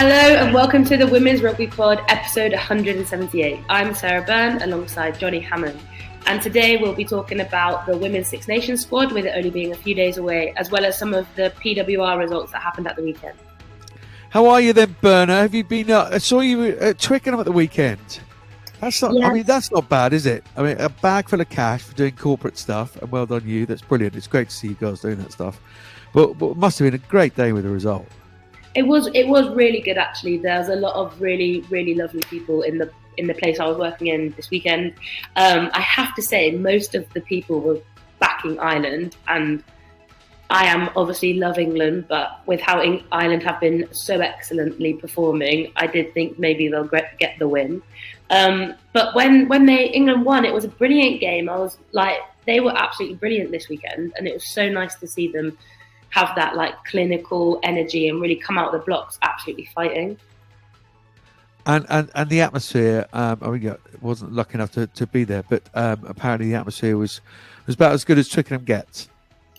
Hello and welcome to the Women's Rugby Pod, episode 178. I'm Sarah Bern alongside Johnny Hammond. And today we'll be talking about the Women's Six Nations squad, with it only being a few days away, as well as some of the PWR results that happened at the weekend. How are you then, Berner? Have you been? I saw you at Twickenham at the weekend. That's not. Yes. I mean, that's not bad, is it? I mean, a bag full of cash for doing corporate stuff, and well done you. That's brilliant. It's great to see you girls doing that stuff. But it must have been a great day with the result. It was really good, actually. There's a lot of really, really lovely people in the place I was working in this weekend. I have to say, most of the people were backing Ireland, and I am obviously love England, but with how Ireland have been so excellently performing, I did think maybe they'll get the win. But when England won, it was a brilliant game. I was like, they were absolutely brilliant this weekend, and it was so nice to see them have that like clinical energy and really come out of the blocks absolutely fighting. And the atmosphere, I wasn't lucky enough to be there, but apparently the atmosphere was about as good as Twickenham gets.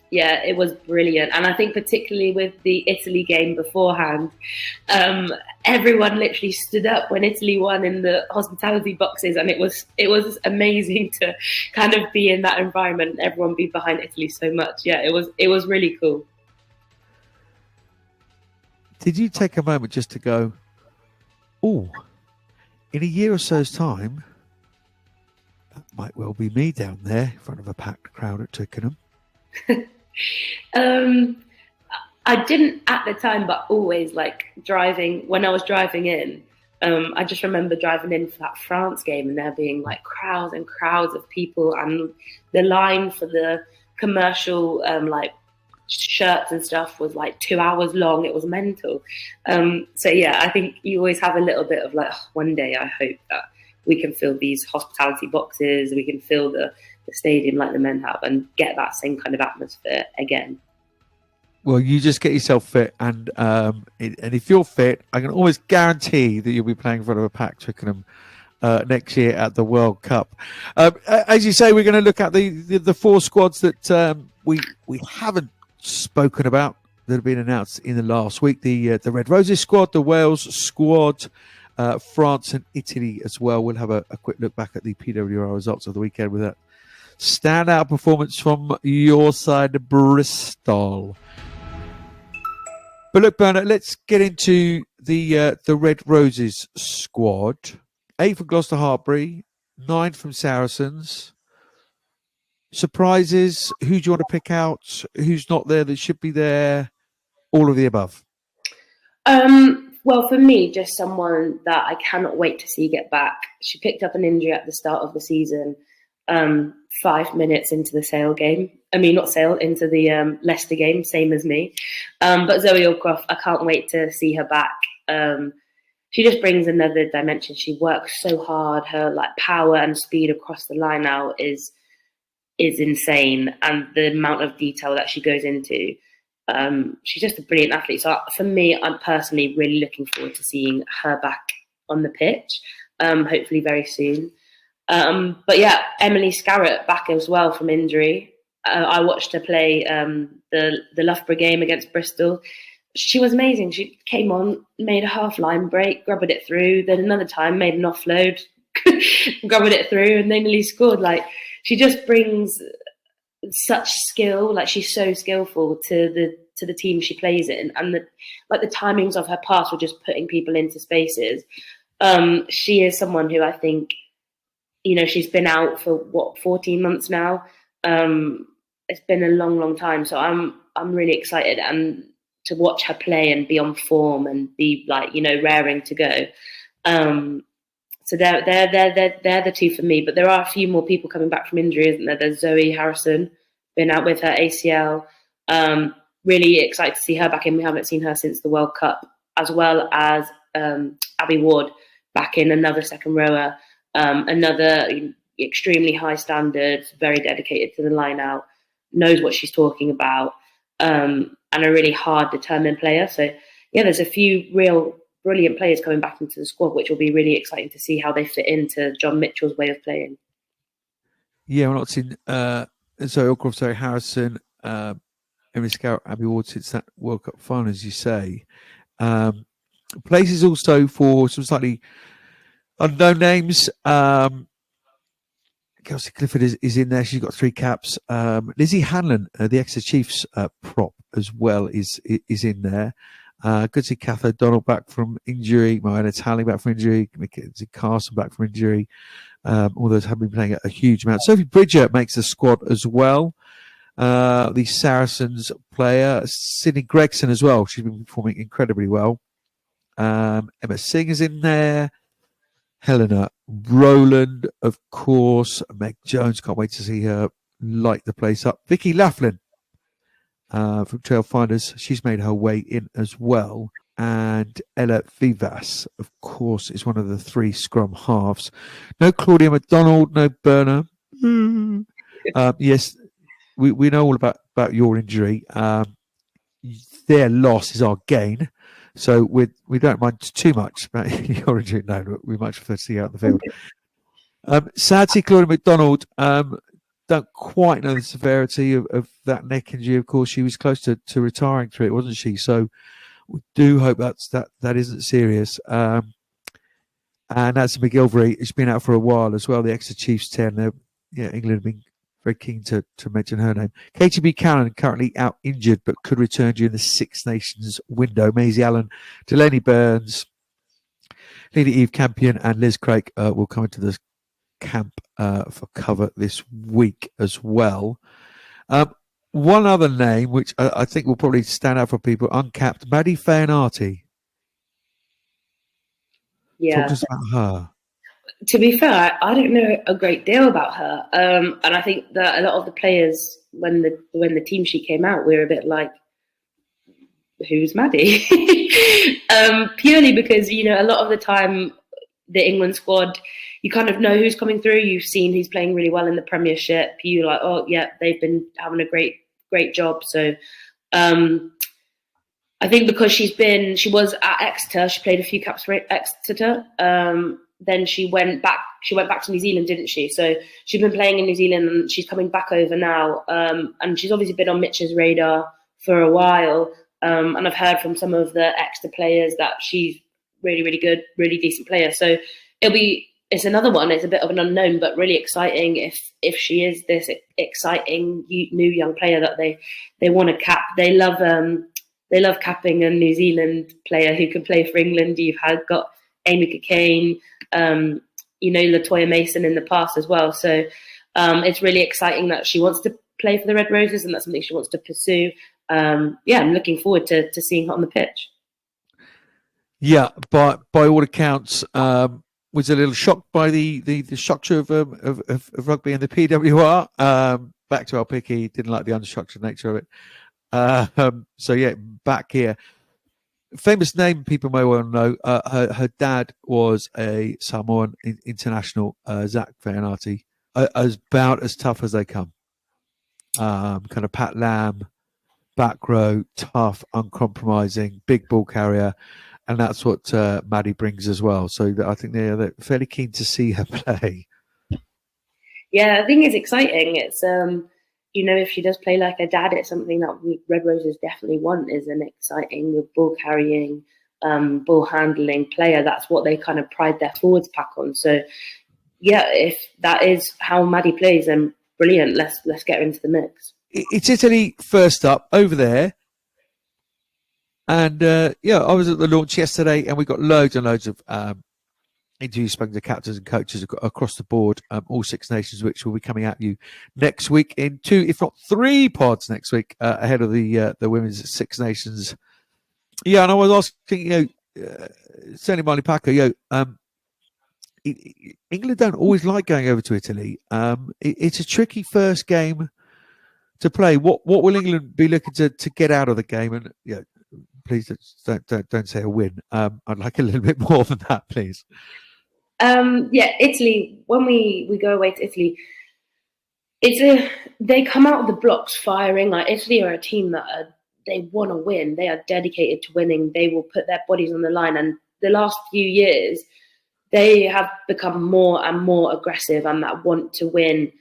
Yeah, it was brilliant. And I think particularly with the Italy game beforehand, everyone literally stood up when Italy won in the hospitality boxes, and it was amazing to kind of be in that environment and everyone be behind Italy so much. Yeah, it was really cool. Did you take a moment just to go, oh, in a year or so's time, that might well be me down there in front of a packed crowd at Twickenham? I didn't at the time, but always when I was driving in, I just remember driving in for that France game and there being like crowds and crowds of people, and the line for the commercial shirts and stuff was like 2 hours long. It was mental. So yeah, I think you always have a little bit of like, one day I hope that we can fill these hospitality boxes, we can fill the stadium like the men have and get that same kind of atmosphere again. Well, you just get yourself fit, and if you're fit, I can almost guarantee that you'll be playing in front of a packed Twickenham next year at the World Cup. As you say, we're going to look at the four squads that we haven't spoken about that have been announced in the last week. The Red Roses squad, the Wales squad, France and Italy as well. We'll have a quick look back at the PWR results of the weekend with that standout performance from your side, Bristol. But look, Berner, let's get into the Red Roses squad. 8 from Gloucester Hartpury, 9 from Saracens. Surprises? Who do you want to pick out? Who's not there that should be there? All of the above. Well, for me, just someone that I cannot wait to see get back. She picked up an injury at the start of the season, 5 minutes into the into the Leicester game, same as me. But Zoe Aldcroft, I can't wait to see her back. She just brings another dimension. She works so hard. Her power and speed across the line out is insane, and the amount of detail that she goes into. She's just a brilliant athlete. So for me, I'm personally really looking forward to seeing her back on the pitch, hopefully very soon. But yeah, Emily Scarratt back as well from injury. I watched her play the Loughborough game against Bristol. She was amazing. She came on, made a half-line break, grubbed it through, then another time made an offload, grubbed it through, and they nearly scored. She just brings such skill. She's so skillful to the team she plays in, and the timings of her pass were just putting people into spaces. She is someone who I think, she's been out for 14 months now. It's been a long, long time. So I'm really excited and to watch her play and be on form and be raring to go. So they're the two for me. But there are a few more people coming back from injury, isn't there? There's Zoe Harrison, been out with her ACL. Really excited to see her back in. We haven't seen her since the World Cup, as well as Abby Ward back in, another second rower, another extremely high standards, very dedicated to the line out, knows what she's talking about, and a really hard, determined player. So yeah, there's a few real brilliant players coming back into the squad, which will be really exciting to see how they fit into John Mitchell's way of playing. Yeah, we're not seeing Zoe Aldcroft, Zoe Harrison, Emily Scarratt, Abby Ward since that World Cup final, as you say. Places also for some slightly unknown names. Kelsey Clifford is in there. She's got 3 caps. Lizzie Hanlon, the Exeter Chiefs prop as well, is in there. Good to see Kath O'Donnell back from injury. Moana Talley back from injury. Mackenzie Carson back from injury. All those have been playing a huge amount. Sophie Bridger makes the squad as well. The Saracens player. Sydney Gregson as well. She's been performing incredibly well. Emma Singh is in there. Helena Rowland, of course. Meg Jones, can't wait to see her light the place up. Vicky Laughlin from Trailfinders, she's made her way in as well. And Ella Vivas, of course, is one of the 3 scrum halves. No Claudia McDonald, no Berner. Yes, we know all about your injury. Their loss is our gain. So we don't mind too much about your injury. No, we much prefer to see you out in the field. Sadly, Claudia McDonald, don't quite know the severity of that neck injury. Of course, she was close to retiring through it, wasn't she? So we do hope that isn't serious. And that's McGilvery. It's been out for a while as well. The Exeter Chiefs 10. England have been very keen to mention her name. Katie Buchanan, currently out injured, but could return during the Six Nations window. Maisie Allen, Delaney Burns, Lady Eve Campion, and Liz Craig will come into this camp for cover this week as well. One other name, which I think will probably stand out for people, uncapped, Maddie Fainarty. Yeah. Talk to us about her. To be fair, I don't know a great deal about her, and I think that a lot of the players, when the team sheet came out, we were a bit like, "Who's Maddie?" Purely because a lot of the time, the England squad, you kind of know who's coming through. You've seen who's playing really well in the Premiership. You're like, "Oh yeah, they've been having a great job." So, I think because she was at Exeter, she played a few caps for Exeter. Then she went back to New Zealand, didn't she? So she's been playing in New Zealand and she's coming back over now. And she's obviously been on Mitch's radar for a while. And I've heard from some of the Exeter players that she's really, really good, really decent player. So it's another one. It's a bit of an unknown, but really exciting if she is this exciting new young player that they want to cap. They love capping a New Zealand player who can play for England. You've got Amy Cockayne, Latoya Mason in the past as well. So it's really exciting that she wants to play for the Red Roses, and that's something she wants to pursue. I'm looking forward to seeing her on the pitch. Yeah, but by all accounts, was a little shocked by the structure of rugby and the PWR. Back to Aupiki, didn't like the unstructured nature of it. So back here. Famous name people may well know. Her dad was a Samoan international, Zach Fainarty, about as tough as they come. Kind of Pat Lam, back row, tough, uncompromising, big ball carrier, and that's what Maddie brings as well. So I think they're fairly keen to see her play. Yeah, I think it's exciting. It's if she does play like her dad, it's something that Red Roses definitely want, is an exciting ball carrying, ball handling player. That's what they kind of pride their forwards pack on. So if that is how Maddie plays, then brilliant. Let's get her into the mix. It's Italy first up over there. And I was at the launch yesterday and we got loads and loads of interviews spoken to captains and coaches across the board, all Six Nations, which will be coming at you next week in 2, if not 3 pods next week ahead of the Women's Six Nations. Yeah, and I was asking, certainly Marley Packer, England don't always like going over to Italy. It's a tricky first game to play. What will England be looking to get out of the game? And please don't say a win. I'd like a little bit more than that, please. Italy. When we go away to Italy, they come out of the blocks firing. Like, Italy are a team that they want to win. They are dedicated to winning. They will put their bodies on the line. And the last few years, they have become more and more aggressive, and that want to win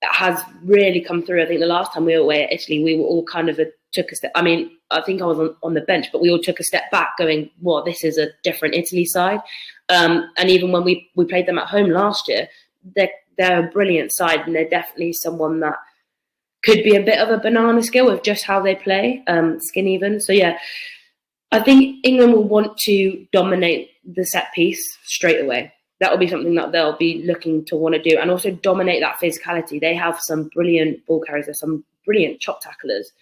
has really come through. I think the last time we were away at Italy, we were all kind of took a step. I mean, I think I was on the bench, but we all took a step back going, well, this is a different Italy side. And even when we played them at home last year, they're a brilliant side, and they're definitely someone that could be a bit of a banana skill with just how they play, skin even. So yeah, I think England will want to dominate the set piece straight away. That will be something that they'll be looking to want to do, and also dominate that physicality. They have some brilliant ball carriers. There's some brilliant chop tacklers.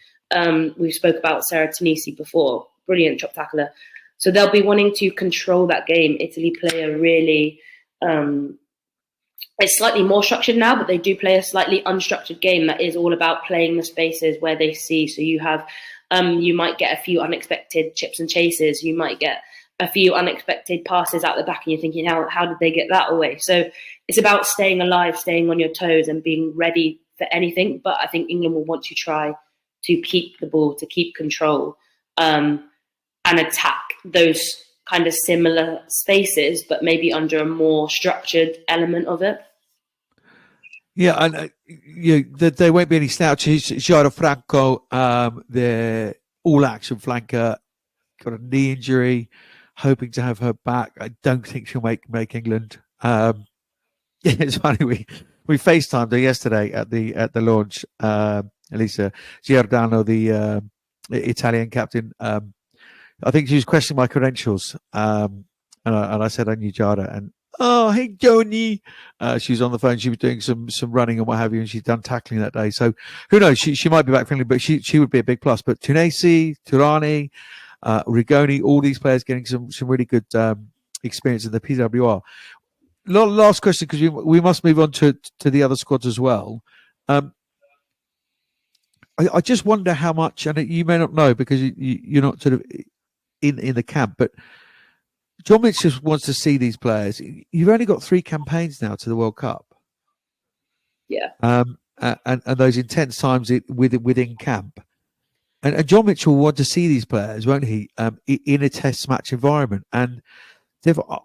We spoke about Sarah before, brilliant chop tackler. So they'll be wanting to control that game. Italy play a really, it's slightly more structured now, but they do play a slightly unstructured game that is all about playing the spaces where they see. So you have, you might get a few unexpected chips and chases. You might get a few unexpected passes out the back, and you're thinking, how did they get that away? So it's about staying alive, staying on your toes, and being ready for anything. But I think England will want to try to keep the ball, to keep control, and attack those kind of similar spaces, but maybe under a more structured element of it. Yeah, and there won't be any slouches. Giada Franco, the all-action flanker, got a knee injury, hoping to have her back. I don't think she'll make England. It's funny, we FaceTimed her yesterday at the launch. Elisa Giordano, the Italian captain. I think she was questioning my credentials, and I said I knew Giada, and hey Joni, she was on the phone. She was doing some running and what have you, and she's done tackling that day. So who knows? She might be back friendly, but she would be a big plus. But Tunisi, Turani, Rigoni, all these players getting some really good experience in the PWR. Last question, because we must move on to the other squads as well. I just wonder how much, and you may not know because you're not sort of in the camp, but John Mitch just wants to see these players. You've only got 3 campaigns now to the World Cup. Yeah. And those intense times within camp. And John Mitchell will want to see these players, won't he, in a test match environment. And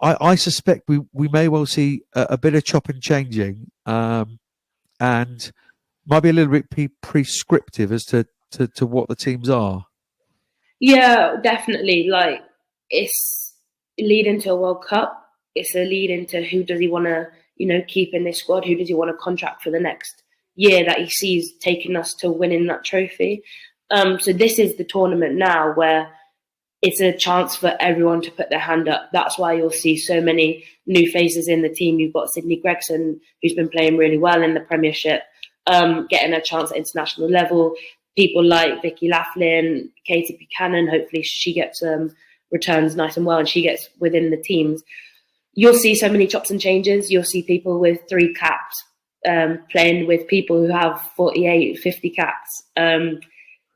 I suspect we may well see a bit of chop and changing, and might be a little bit prescriptive as to what the teams are. Yeah, definitely. Like, it's a lead into a World Cup. It's a lead into who does he want to, keep in this squad? Who does he want to contract for the next year that he sees taking us to winning that trophy? So this is the tournament now where it's a chance for everyone to put their hand up. That's why you'll see so many new faces in the team. You've got Sydney Gregson, who's been playing really well in the Premiership, getting a chance at international level. People like Vicky Laughlin, Katie Buchanan, hopefully she gets returns nice and well and she gets within the teams. You'll see so many chops and changes. You'll see people with 3 caps playing with people who have 48, 50 caps.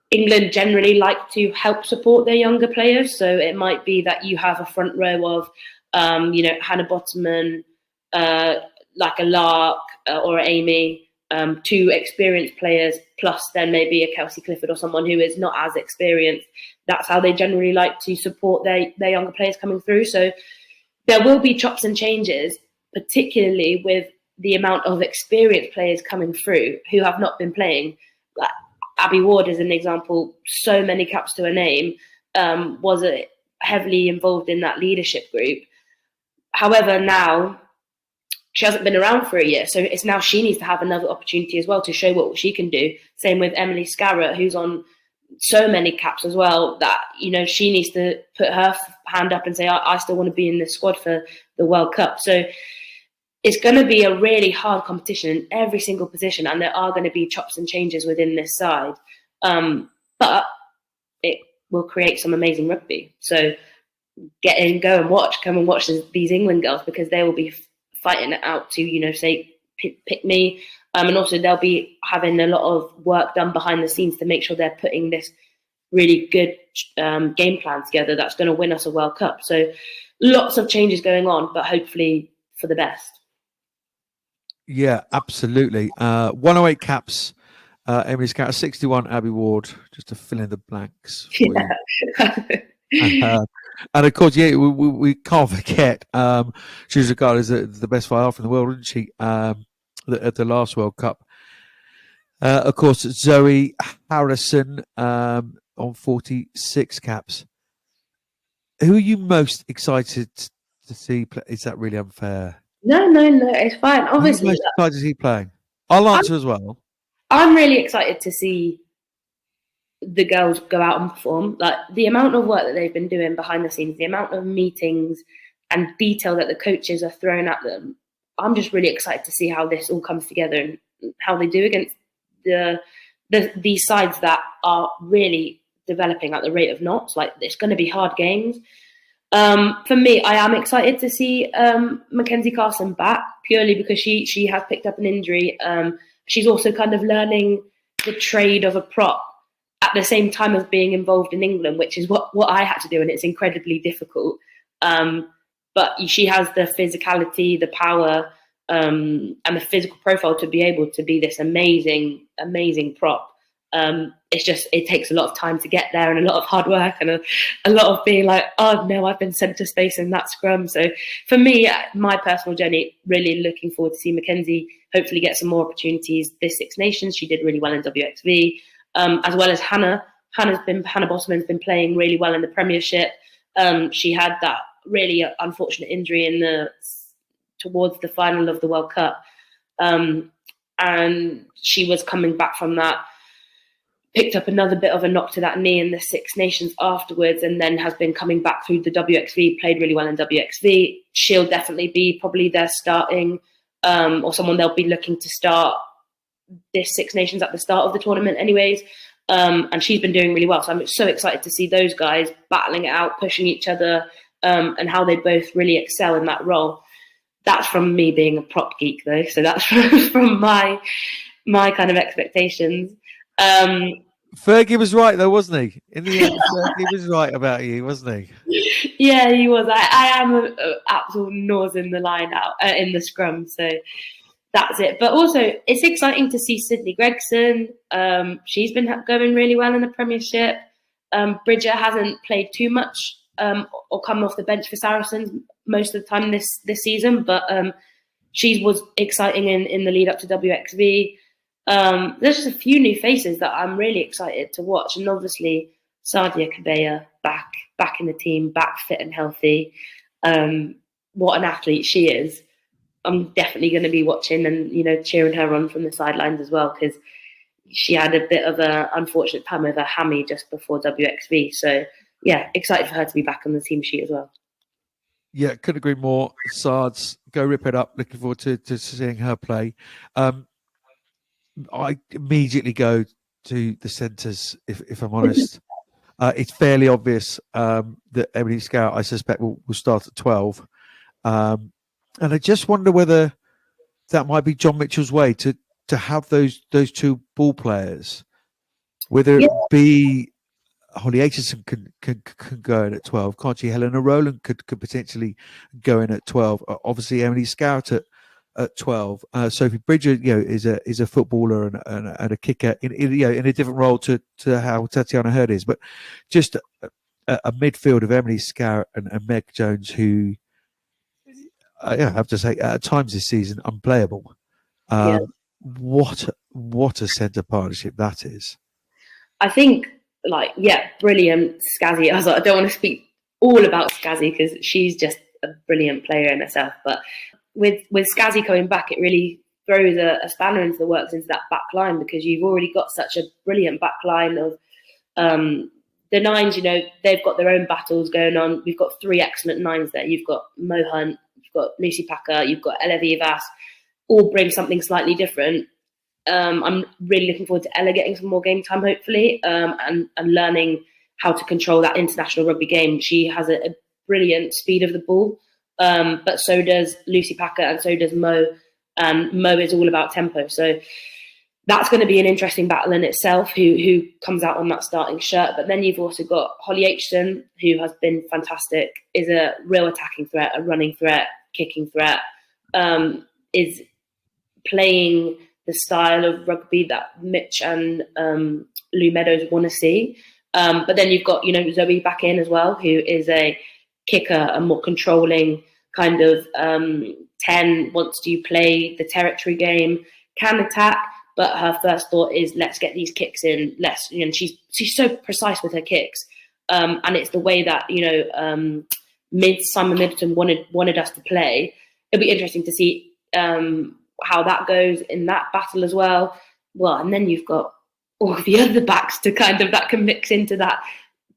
England generally like to help support their younger players. So it might be that you have a front row of, Hannah Bottoman, like a Lark or Amy, 2 experienced players, plus then maybe a Kelsey Clifford or someone who is not as experienced. That's how they generally like to support their younger players coming through. So there will be chops and changes, particularly with the amount of experienced players coming through who have not been playing. Like Abby Ward is an example, so many caps to her name, was heavily involved in that leadership group. However, now she hasn't been around for a year, so it's now she needs to have another opportunity as well to show what she can do. Same with Emily Scarratt, who's on so many caps as well, that she needs to put her hand up and say, I still want to be in this squad for the World Cup. So it's going to be a really hard competition in every single position, and there are going to be chops and changes within this side, but it will create some amazing rugby. So get in, come and watch these England girls, because they will be fighting it out to, say, pick me. And also they'll be having a lot of work done behind the scenes to make sure they're putting this really good game plan together that's going to win us a World Cup. So lots of changes going on, but hopefully for the best. Yeah, absolutely. 108 caps, Emily Scarratt, 61 Abby Ward, just to fill in the blanks for you. And of course, yeah, we can't forget she was regarded as the best fly half in the world, wasn't she? At the last World Cup. Of course, Zoe Harrison, on 46 caps. Who are you most excited to see play? Is that really unfair? No, it's fine. Who are you Obviously, most excited to see playing? I'll answer as well. I'm really excited to see the girls go out and perform. Like the amount of work that they've been doing behind the scenes, the amount of meetings and detail that the coaches are throwing at them. I'm just really excited to see how this all comes together and how they do against these sides that are really developing at the rate of knots. Like it's going to be hard games. For me, I am excited to see Mackenzie Carson back purely because she has picked up an injury. She's also kind of learning the trade of a prop at the same time as being involved in England, which is what I had to do, and it's incredibly difficult. But she has the physicality, the power, and the physical profile to be able to be this amazing prop. It takes a lot of time to get there and a lot of hard work and a lot of being like, oh no, I've been sent to space in that scrum. So for me, my personal journey, really looking forward to see Mackenzie hopefully get some more opportunities this Six Nations. She did really well in WXV, as well as Hannah. Hannah Bosman's been playing really well in the Premiership. She had that really unfortunate injury towards the final of the World Cup, and she was coming back from that. Picked up another bit of a knock to that knee in the Six Nations afterwards, and then has been coming back through the WXV, played really well in WXV. She'll definitely be probably their starting, or someone they'll be looking to start this Six Nations at the start of the tournament anyways. And she's been doing really well. So I'm so excited to see those guys battling it out, pushing each other, and how they both really excel in that role. That's from me being a prop geek though. So that's from my kind of expectations. Fergie was right though, wasn't he? In the end, Fergie was right about you, wasn't he? Yeah, he was. I am an absolute nose in the line out in the scrum, so that's it. But also, it's exciting to see Sydney Gregson. She's been going really well in the Premiership. Bridger hasn't played too much or come off the bench for Saracens most of the time this season, but she was exciting in the lead up to WXV. There's just a few new faces that I'm really excited to watch, and obviously Sadia Kabeya back in the team, back fit and healthy. What an athlete she is! I'm definitely going to be watching and cheering her on from the sidelines as well, because she had a bit of an unfortunate time with her hammy just before WXV. So yeah, excited for her to be back on the team sheet as well. Yeah, couldn't agree more. Sards, go rip it up. Looking forward to seeing her play. I immediately go to the centres, if I'm honest. It's fairly obvious that Emily Scarratt, I suspect, will start at 12. And I just wonder whether that might be John Mitchell's way to have those two ball players, whether it be Holly Aitchison can go in at 12, can't she? Helena Rowland could potentially go in at 12. Obviously, Emily Scarratt at 12. Sophie Bridger, is a footballer and a kicker in a different role to how Tatiana Hurd is. But just a midfield of Emily Scarratt and Meg Jones, who I have to say at times this season unplayable. What a centre partnership that is. I think brilliant. Scazzy. I don't want to speak all about Scazzy because she's just a brilliant player in herself, but with Scazzy coming back, it really throws a spanner into the works into that back line, because you've already got such a brilliant back line of the nines. They've got their own battles going on. We've got three excellent nines there. You've got Mo Hunt, you've got Lucy Packer, you've got Ella Vivas, all bring something slightly different. I'm really looking forward to Ella getting some more game time, hopefully, and learning how to control that international rugby game. She has a brilliant speed of the ball. But so does Lucy Packer and so does Mo. And Mo is all about tempo. So that's going to be an interesting battle in itself, who comes out on that starting shirt. But then you've also got Holly Aitchison, who has been fantastic, is a real attacking threat, a running threat, kicking threat, is playing the style of rugby that Mitch and Lou Meadows want to see. But then you've got, Zoe back in as well, who is a kicker, a more controlling kind of 10, wants to play the territory game, can attack, but her first thought is, let's get these kicks in. And she's so precise with her kicks, and it's the way that Simon Middleton wanted us to play. It'll be interesting to see how that goes in that battle as well. Well, and then you've got all the other backs that can mix into that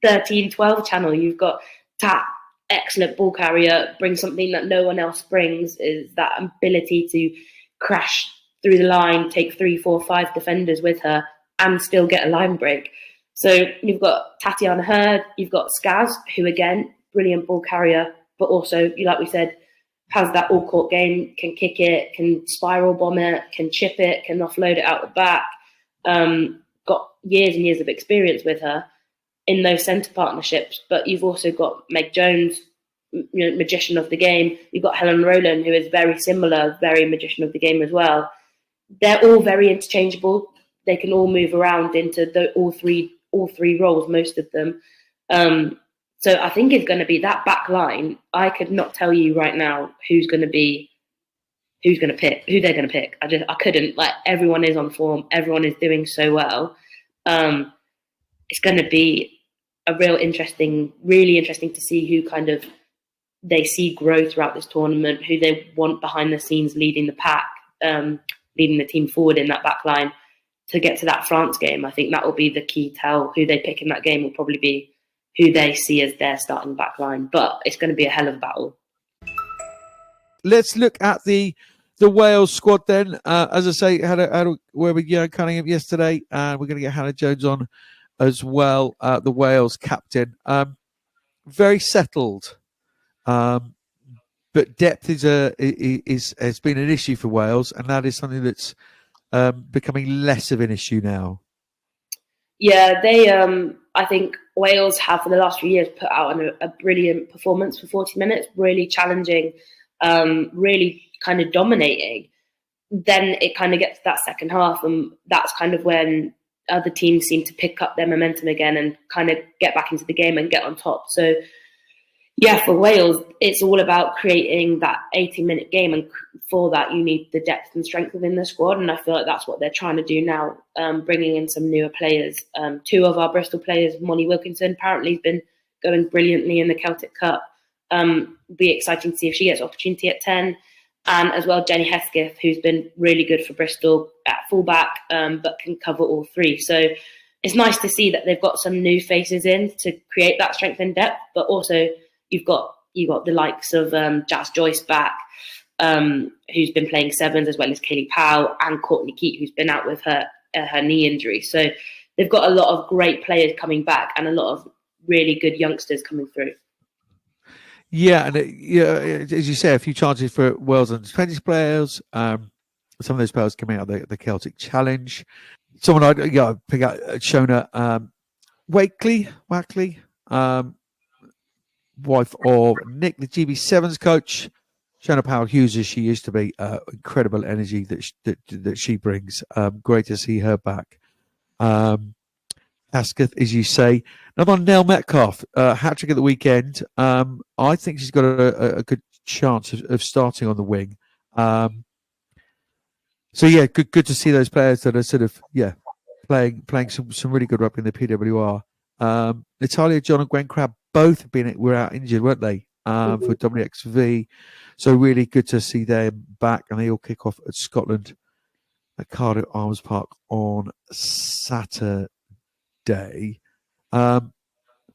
13-12 channel. You've got Tat, excellent ball carrier, brings something that no one else brings, is that ability to crash through the line, take 3, 4, 5 defenders with her and still get a line break. So you've got Tatiana Hurd, you've got Skaz, who again, brilliant ball carrier, but also, like we said, has that all-court game, can kick it, can spiral bomb it, can chip it, can offload it out the back. Got years and years of experience with her in those centre partnerships. But you've also got Meg Jones, magician of the game. You've got Helen Rowland, who is very similar, very magician of the game as well. They're all very interchangeable. They can all move around into all three roles, most of them. So I think it's going to be that back line. I could not tell you right now who they're going to pick. I couldn't. Like, everyone is on form. Everyone is doing so well. It's going to be really interesting to see who kind of they see grow throughout this tournament, who they want behind the scenes leading the pack, leading the team forward in that back line to get to that France game. I think that will be the key tell. Who they pick in that game will probably be who they see as their starting back line. But it's going to be a hell of a battle. Let's look at the Wales squad then. As I say, where we Cunningham yesterday, and we're going to get Hannah Jones on as well, the Wales captain. Very settled, but depth has been an issue for Wales, and that is something that's becoming less of an issue now. Yeah, they. I think Wales have for the last few years put out a brilliant performance for 40 minutes, really challenging, really kind of dominating. Then it kind of gets to that second half, and that's kind of when other teams seem to pick up their momentum again and kind of get back into the game and get on top. So, yeah, for Wales, it's all about creating that 80-minute game, and for that you need the depth and strength within the squad, and I feel like that's what they're trying to do now, bringing in some newer players. 2 of our Bristol players, Molly Wilkinson, apparently has been going brilliantly in the Celtic Cup. Be exciting to see if she gets opportunity at 10, and as well Jenny Hesketh, who's been really good for Bristol at fullback, but can cover all 3. So it's nice to see that they've got some new faces in to create that strength and depth, but also you've got the likes of Jazz Joyce back, who's been playing sevens, as well as Kaylee Powell and Courtney Keat, who's been out with her knee injury. So they've got a lot of great players coming back and a lot of really good youngsters coming through. Yeah, and as you say, a few chances for Wales under-20s players. Some of those players coming out of the Celtic Challenge. Someone I'd pick out, Shona Wakely, wife of Nick, the GB7s coach. Shona Powell Hughes, as she used to be, incredible energy that she brings. Great to see her back. Hesketh, as you say. Another one, Nell Metcalf, hat-trick at the weekend. I think she's got a good chance of starting on the wing. So yeah, good to see those players that are sort of playing some really good rugby in the PWR. Natalia, John, and Gwen Crabb both were out injured, weren't they? For WXV. So really good to see them back, and they all kick off at Scotland at Cardiff Arms Park on Saturday. Anyone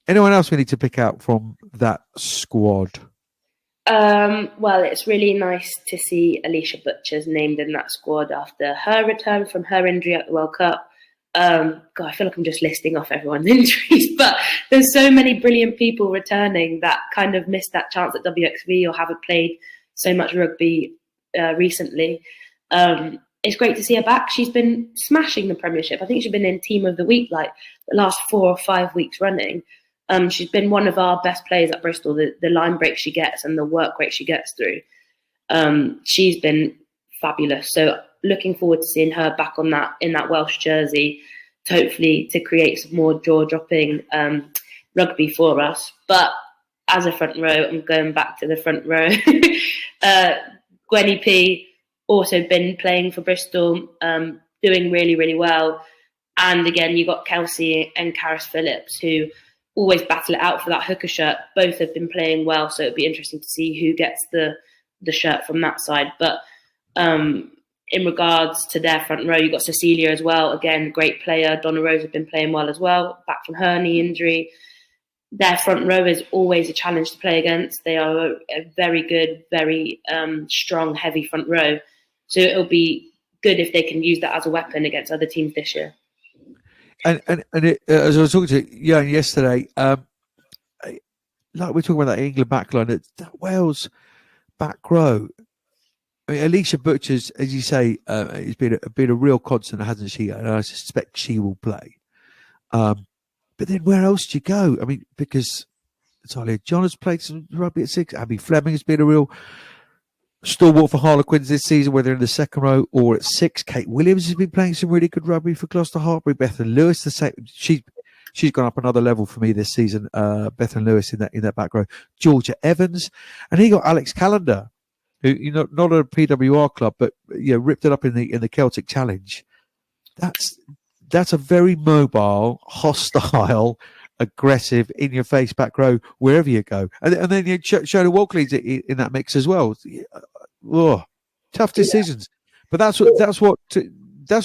else we need to pick out from that squad? Well, it's really nice to see Alicia Butcher's named in that squad after her return from her injury at the World Cup. God, I feel like I'm just listing off everyone's injuries, but there's so many brilliant people returning that kind of missed that chance at WXV or haven't played so much rugby recently. It's great to see her back. She's been smashing the Premiership. I think she's been in Team of the Week like the last 4 or 5 weeks running. She's been one of our best players at Bristol. The line break she gets and the work rate she gets through. She's been fabulous. So looking forward to seeing her back in that Welsh jersey, hopefully to create some more jaw-dropping rugby for us. But as a front row, I'm going back to the front row. Gwenny P, also been playing for Bristol. doing really, really well. And again, you got Kelsey and Karis Phillips, who always battle it out for that hooker shirt. Both have been playing well, so it'd be interesting to see who gets the shirt from that side. But in regards to their front row, you've got Cecilia as well. Again, great player. Donna Rose have been playing well as well, back from her knee injury. Their front row is always a challenge to play against. They are a very good, very strong, heavy front row. So it'll be good if they can use that as a weapon against other teams this year. And as I was talking to Jan yesterday, like we're talking about that England backline, that Wales back row. I mean, Alicia Butcher's, as you say, has been a real constant, hasn't she? And I suspect she will play. But then where else do you go? I mean, because Talia John has played some rugby at 6. Abby Fleming has been a real stalwart for Harlequins this season, whether in the second row or at 6. Kate Williams has been playing some really good rugby for Gloucester Hartbury. Bethan Lewis, the same. She's gone up another level for me this season. Bethan Lewis in that back row. Georgia Evans, and he got Alex Callender, who not a PWR club, but ripped it up in the Celtic Challenge. That's a very mobile, hostile, aggressive, in-your-face back row wherever you go, and then Shona Walkley's in that mix as well. Tough decisions, but that's what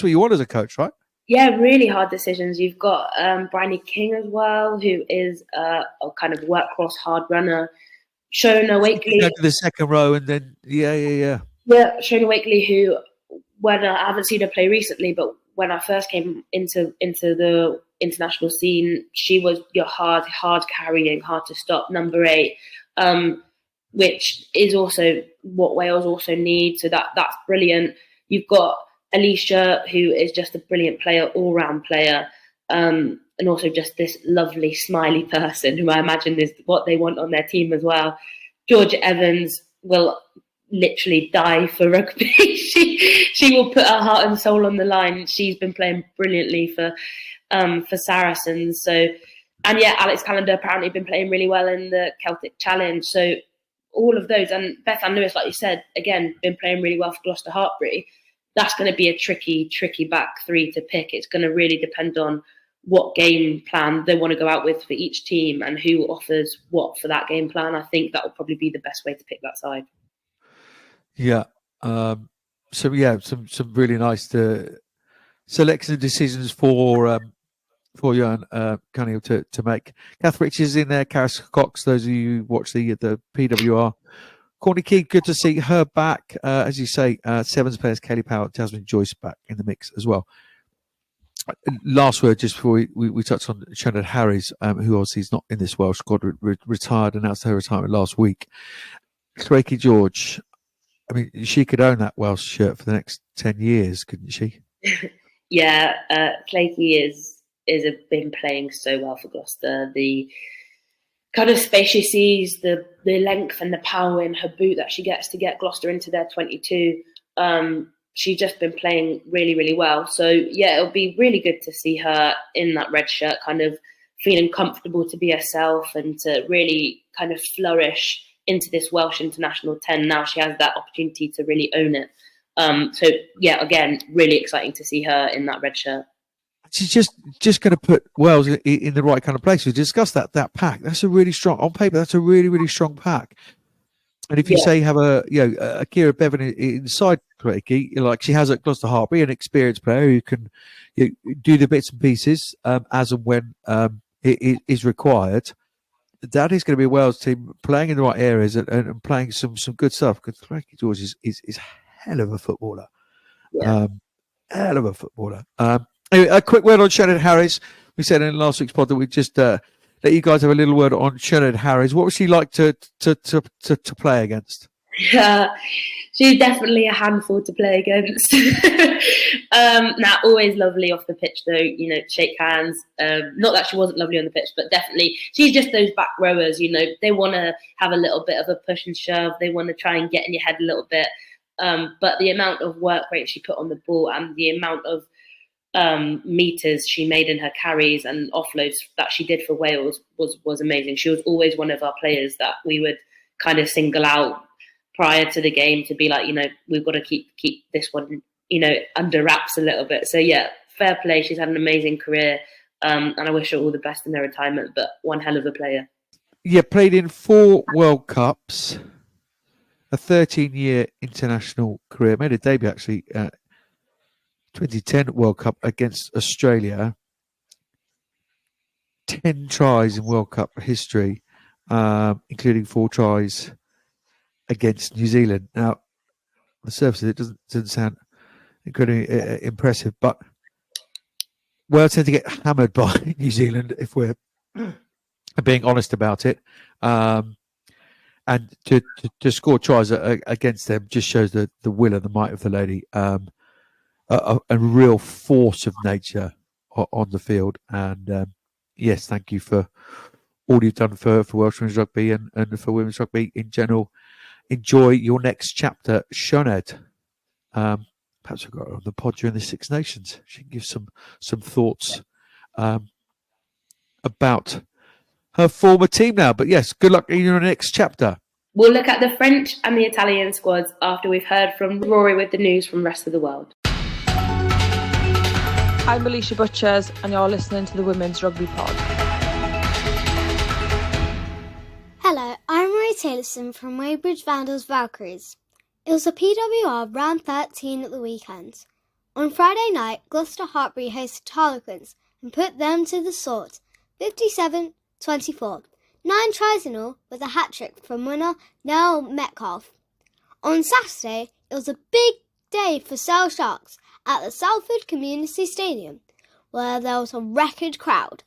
you want as a coach, right? Yeah, really hard decisions. You've got Bryony King as well, who is a kind of workhorse hard runner. Shona Wakely to the second row, and then yeah. Shona Wakely, who when I haven't seen her play recently, but when I first came into the international scene, she was your hard carrying, hard to stop number 8, which is also what Wales also need. So that's brilliant. You've got Alicia, who is just a brilliant player, all-round player, and also just this lovely, smiley person who I imagine is what they want on their team as well. Georgia Evans will literally die for rugby. she will put her heart and soul on the line. She's been playing brilliantly for Saracens. So, and yeah, Alex Callender apparently been playing really well in the Celtic Challenge. So all of those, and Bethan Lewis, like you said, again, been playing really well for Gloucester Hartbury. That's going to be a tricky back 3 to pick. It's going to really depend on what game plan they want to go out with for each team and who offers what for that game plan. I think that will probably be the best way to pick that side. Yeah. So yeah, some really nice selection decisions for Jan Cunningham to make. Kath Richards in there, Karis Cox. Those of you who watch the PWR. Courtney Key, good to see her back. As you say, Sevens players, Kelly Powell, Jasmine Joyce back in the mix as well. Last word, just before we touch on Shannon Harris, who obviously is not in this Welsh squad, retired, announced her retirement last week. Craigie George, I mean, she could own that Welsh shirt for the next 10 years, couldn't she? Yeah, Craigie is been playing so well for Gloucester. The kind of space she sees, the length and the power in her boot that she gets to get Gloucester into their 22. She's just been playing really, really well. So, yeah, it'll be really good to see her in that red shirt, kind of feeling comfortable to be herself and to really kind of flourish into this Welsh international 10. Now she has that opportunity to really own it. So, yeah, again, really exciting to see her in that red shirt. She's just going to put Wales in the right kind of place. We discussed that pack. That's a really strong, on paper, that's a really, really strong pack. And if you say have a Kira Bevan inside Craigie, like she has at Gloucester Hartbury, an experienced player who can do the bits and pieces as and when it is required, that is going to be a Wales team playing in the right areas and playing some good stuff. Because Craigie George is hell of a footballer. Yeah. Hell of a footballer. Anyway, a quick word on Shannon Harris. We said in last week's pod that we just let you guys have a little word on Shannon Harris. What was she like to play against? Yeah, she's definitely a handful to play against. Now, always lovely off the pitch, though. You know, shake hands. Not that she wasn't lovely on the pitch, but definitely she's just those back rowers. You know, they want to have a little bit of a push and shove. They want to try and get in your head a little bit. But the amount of work rate she put on the ball and the amount of meters she made in her carries and offloads that she did for Wales was amazing. She was always one of our players that we would kind of single out prior to the game to be like, you know, we've got to keep this one, under wraps a little bit. So yeah, fair play. She's had an amazing career, and I wish her all the best in their retirement. But one hell of a player. Yeah, played in 4 World Cups, a 13-year international career. Made a debut actually 2010 World Cup against Australia. 10 tries in World Cup history, including 4 tries against New Zealand. Now, on the surface, it doesn't sound incredibly impressive, but Wales tend to get hammered by New Zealand if we're being honest about it. And to score tries against them just shows the will and the might of the lady, a real force of nature on the field. And yes, thank you for all you've done for Welsh women's rugby and for women's rugby in general. Enjoy your next chapter, Sinead. Perhaps we've got her on the pod during the Six Nations. She can give some thoughts about her former team now. But yes, good luck in your next chapter. We'll look at the French and the Italian squads after we've heard from Rori with the news from the rest of the world. I'm Alicia Butchers, and you're listening to the Women's Rugby Pod. Hello, I'm Rori Taylorson from Weybridge Vandals Valkyries. It was a PWR round 13 at the weekend. On Friday night, Gloucester Hartpury hosted Harlequins and put them to the sword, 57-24. 9 tries in all, with a hat-trick from winner Nell Metcalf. On Saturday, it was a big day for Sale Sharks at the Salford Community Stadium, where there was a record crowd.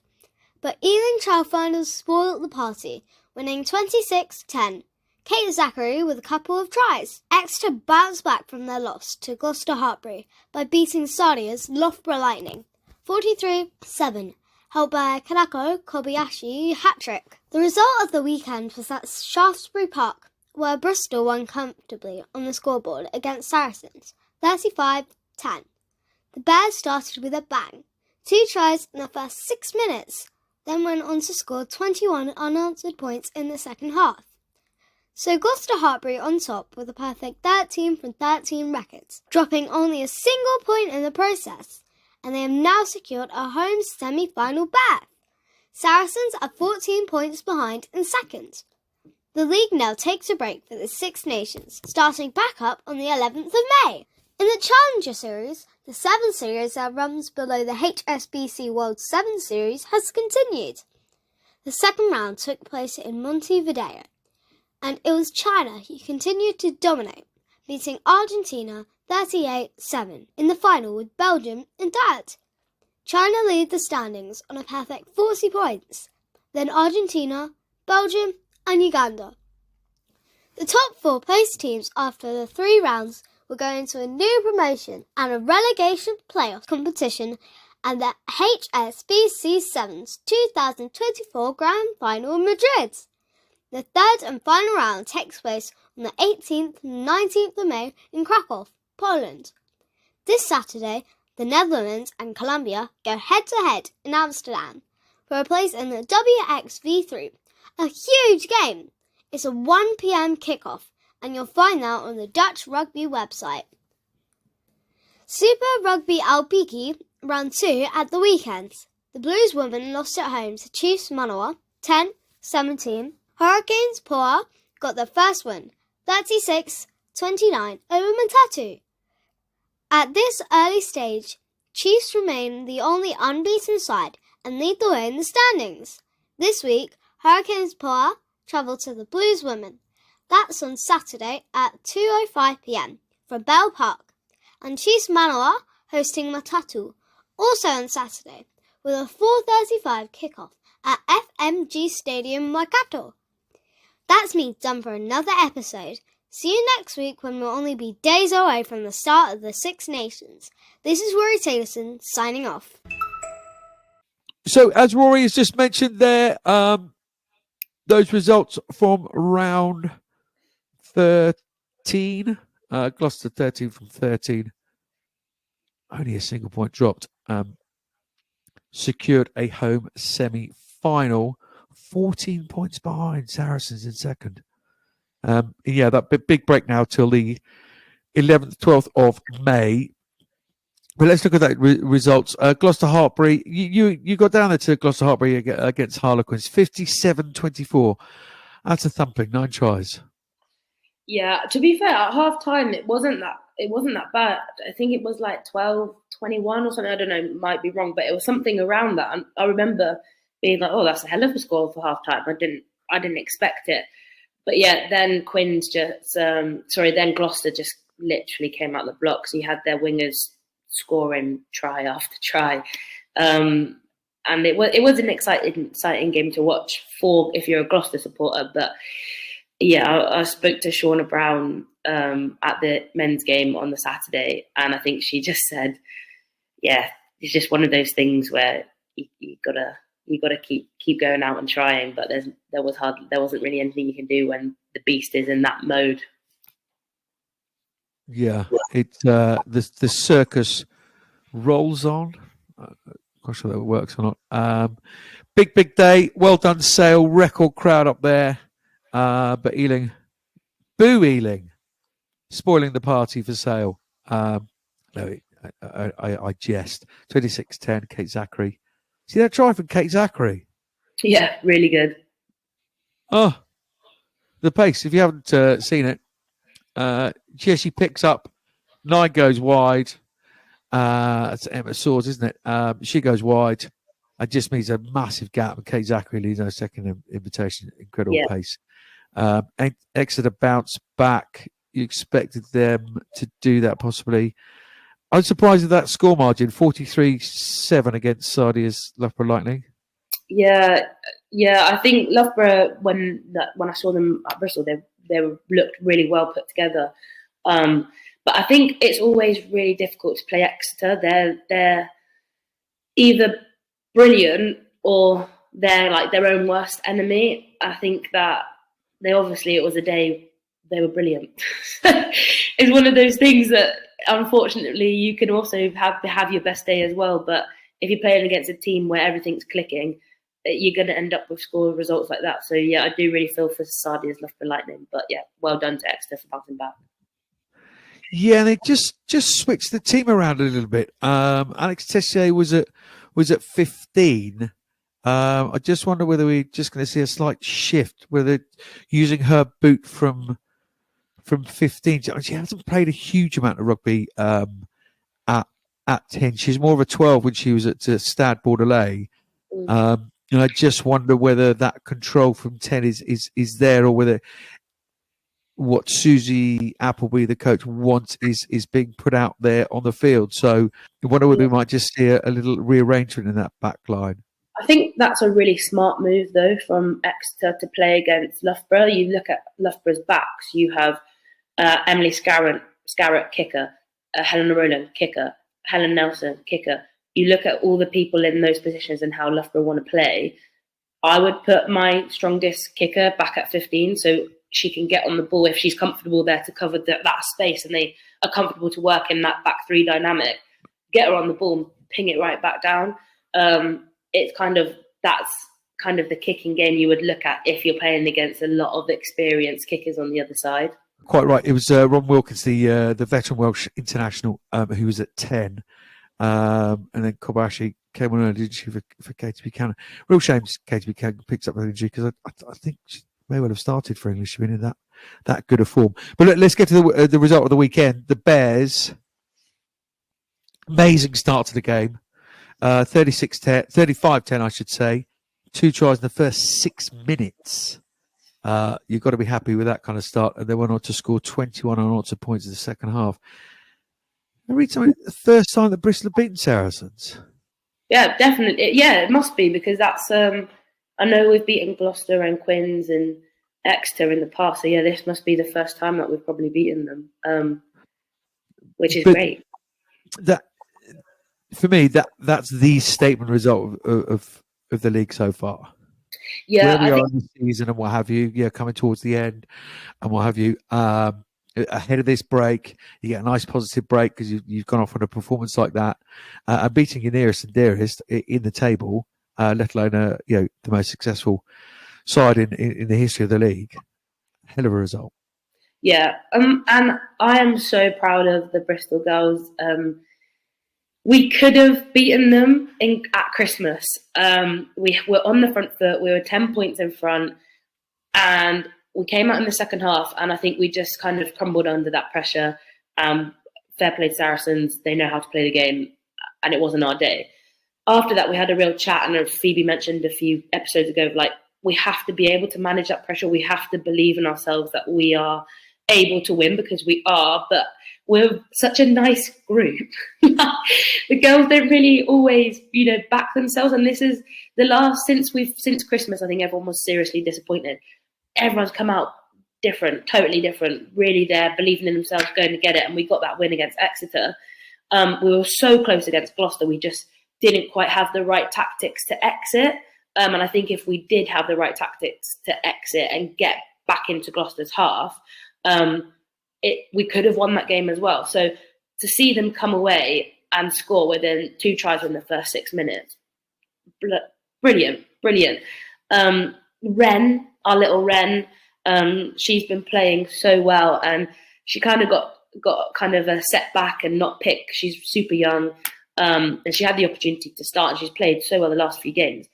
But Ealing Child Finals spoiled the party, winning 26-10. Kate Zachary with a couple of tries. Exeter bounced back from their loss to Gloucester Hartpury by beating Sardia's Loughborough Lightning, 43-7. Helped by Kanako Kobayashi hat-trick. The result of the weekend was at Shaftesbury Park, where Bristol won comfortably on the scoreboard against Saracens, 35-10. The Bears started with a bang, 2 tries in the first 6 minutes, then went on to score 21 unanswered points in the second half. So Gloucester Hartpury on top with a perfect 13 from 13 records, dropping only a single point in the process, and they have now secured a home semi-final berth. Saracens are 14 points behind in second. The league now takes a break for the Six Nations, starting back up on the 11th of May. In the Challenger Series, the 7 Series that runs below the HSBC World 7 Series has continued. The second round took place in Montevideo, and it was China who continued to dominate, beating Argentina 38-7 in the final with Belgium in third. China lead the standings on a perfect 40 points, then Argentina, Belgium and Uganda. The top 4 placed teams after the 3 rounds will go into a new promotion and a relegation playoff competition and the HSBC 7's 2024 Grand Final in Madrid. The third and final round takes place on the 18th and 19th of May in Krakow, Poland. This Saturday, the Netherlands and Colombia go head-to-head in Amsterdam for a place in the WXV3, a huge game. It's a 1 p.m. kickoff, and you'll find that on the Dutch Rugby website. Super Rugby Aupiki ran 2 at the weekend. The Blues women lost at home to Chiefs Manawa, 10-17. Hurricanes Poa got their first win, 36-29 over Matatu. At this early stage, Chiefs remain the only unbeaten side and lead the way in the standings. This week, Hurricanes Poa travel to the Blues women. That's on Saturday at 2:05 p.m. from Bell Park, and Chiefs Manawa hosting Matatu, also on Saturday, with a 4:35 kickoff at FMG Stadium Waikato. That's me done for another episode. See you next week when we'll only be days away from the start of the Six Nations. This is Rori Taylorson signing off. So, as Rori has just mentioned there, those results from round 13, Gloucester 13 from 13, only a single point dropped, secured a home semi-final, 14 points behind Saracens in second. That big break now till the 11th, 12th of May. But let's look at that results. Gloucester Hartbury, you got down there to Gloucester Hartbury against Harlequins, 57-24. That's a thumping, 9 tries. Yeah, to be fair, at half time it wasn't that bad. I think it was like 12-21 or something. I don't know, might be wrong, but it was something around that. And I remember being like, "Oh, that's a hell of a score for half time." I didn't expect it. But yeah, then then Gloucester just literally came out the blocks. You had their wingers scoring try after try, and it was an exciting game to watch for if you're a Gloucester supporter. But yeah, I spoke to Shauna Brown at the men's game on the Saturday, and I think she just said, "Yeah, it's just one of those things where you gotta keep going out and trying, but there wasn't really anything you can do when the beast is in that mode." Yeah, it's the circus rolls on. Not sure that works or not. Big day. Well done, Sale. Record crowd up there. But Ealing, spoiling the party for Sale. No, I jest. 26-10, Kate Zachary. See that try from Kate Zachary? Yeah, really good. Oh, the pace. If you haven't seen it, she picks up, 9 goes wide. It's Emma Swords, isn't it? She goes wide. It just means a massive gap. And Kate Zachary leads her second invitation. Incredible pace. Exeter bounce back. You expected them to do that possibly. I was surprised at that score margin, 43-7 against Sardia's Loughborough Lightning. Yeah. I think Loughborough, when I saw them at Bristol, they looked really well put together. But I think it's always really difficult to play Exeter. They're either brilliant or they're like their own worst enemy. I think that it was a day they were brilliant. It's one of those things that unfortunately you can also have your best day as well. But if you're playing against a team where everything's clicking, you're going to end up with score results like that. So yeah, I do really feel for Sardia's Loughborough Lightning. But yeah, well done to Exeter for bouncing back. Yeah, they just switched the team around a little bit. Alex Tessier was at 15. I just wonder whether we're just going to see a slight shift, whether using her boot from 15. She hasn't played a huge amount of rugby at 10. She's more of a 12 when she was at Stade Bordelais. And I just wonder whether that control from 10 is there, or whether what Susie Appleby, the coach, wants is being put out there on the field. So I wonder whether we might just see a little rearrangement in that back line. I think that's a really smart move, though, from Exeter to play against Loughborough. You look at Loughborough's backs. You have Emily Scarratt, kicker, Helen Rowland, kicker, Helen Nelson, kicker. You look at all the people in those positions and how Loughborough want to play. I would put my strongest kicker back at 15, so she can get on the ball if she's comfortable there to cover that space, and they are comfortable to work in that back three dynamic. Get her on the ball and ping it right back down. That's kind of the kicking game you would look at if you're playing against a lot of experienced kickers on the other side. Quite right. It was Ron Wilkins, the veteran Welsh international, who was at 10. And then Kobayashi came on early, didn't she, for Katie Buchanan. Real shame Katie Buchanan picked up that injury, because I think she may well have started for English. She's been in that good a form. But let's get to the result of the weekend. The Bears, amazing start to the game. 35-10, I should say. 2 tries in the first 6 minutes. You've got to be happy with that kind of start. And they went on to score 21 unanswered points in the second half. I read something, the first time that Bristol have beaten Saracens. Yeah, definitely. Yeah, it must be, because that's. I know we've beaten Gloucester and Quins and Exeter in the past. So yeah, this must be the first time that we've probably beaten them, which is great. That, for me, that's the statement result of the league so far. Yeah, where we are in the season and what have you. Yeah, coming towards the end and what have you. Ahead of this break, you get a nice positive break because you've gone off on a performance like that, and beating your nearest and dearest in the table, let alone the most successful side in the history of the league. Hell of a result. Yeah, and I am so proud of the Bristol girls. we could have beaten them at Christmas. We were on the front foot. We were 10 points in front, and we came out in the second half, and I think we just kind of crumbled under that pressure. Fair play to Saracens. They know how to play the game, and it wasn't our day. After that, we had a real chat, and as Phoebe mentioned a few episodes ago, like, we have to be able to manage that pressure. We have to believe in ourselves that we are able to win, because we are, but we're such a nice group. The girls don't really always, back themselves. And this is the last, since Christmas, I think everyone was seriously disappointed. Everyone's come out different, totally different, really there, believing in themselves, going to get it. And we got that win against Exeter. We were so close against Gloucester. We just didn't quite have the right tactics to exit. And I think if we did have the right tactics to exit and get back into Gloucester's half, we could have won that game as well. So to see them come away and score within 2 tries in the first 6 minutes, brilliant. Ren, our little Ren, she's been playing so well, and she kind of got kind of a setback and not picked. She's super young, and she had the opportunity to start, and she's played so well the last few games.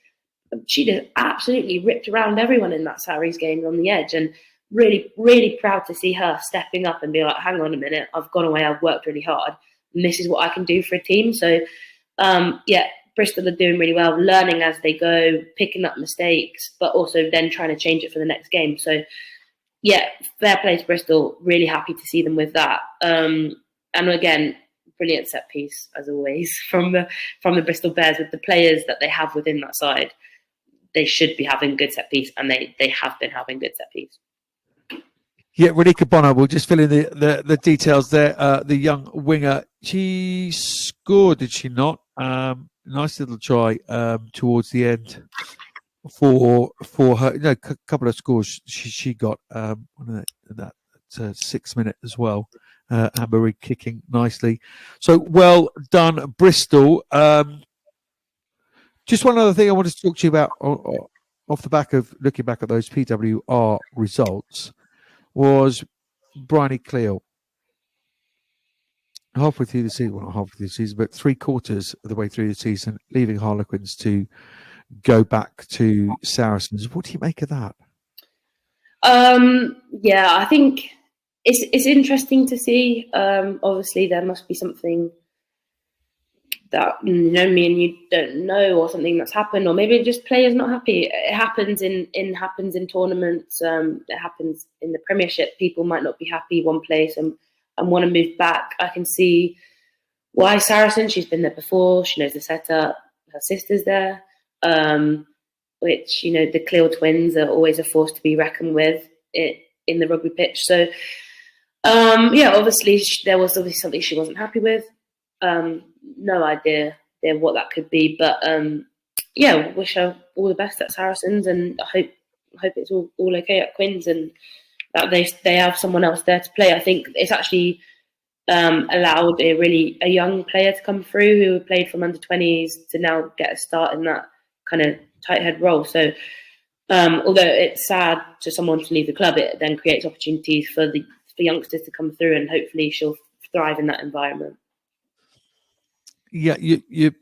She just absolutely ripped around everyone in that Sarries game on the edge, and really, really proud to see her stepping up and be like, hang on a minute, I've gone away, I've worked really hard, and this is what I can do for a team. So, Bristol are doing really well, learning as they go, picking up mistakes, but also then trying to change it for the next game. So, fair play to Bristol. Really happy to see them with that. And again, brilliant set piece, as always, from the Bristol Bears, with the players that they have within that side. They should be having good set piece, and they have been having good set piece. Yeah, Renika Bonner, we'll just fill in the details there. The young winger, she scored, did she not? Nice little try towards the end for her. A couple of scores she got that 6 minute as well. Anne-Marie kicking nicely. So well done, Bristol. Just one other thing I wanted to talk to you about off the back of looking back at those PWR results was Bryony Cleal. Halfway through the season, well, not halfway through the season, but 3/4 of the way through the season, leaving Harlequins to go back to Saracens. What do you make of that? I think it's interesting to see. Obviously, there must be something that me and you don't know, or something that's happened, or maybe just players not happy. It happens in tournaments. It happens in the Premiership. People might not be happy one place and want to move back. I can see why Saracen. She's been there before. She knows the setup. Her sister's there, which the Cleal twins are always a force to be reckoned with in the rugby pitch. So obviously there was something she wasn't happy with. No idea what that could be, but wish her all the best at Saracens, and I hope it's all okay at Quins, and that they have someone else there to play. I think it's actually allowed a young player to come through who played from under-20s to now get a start in that kind of tight head role. So although it's sad to someone to leave the club, it then creates opportunities for youngsters to come through, and hopefully she'll thrive in that environment. Yeah, you're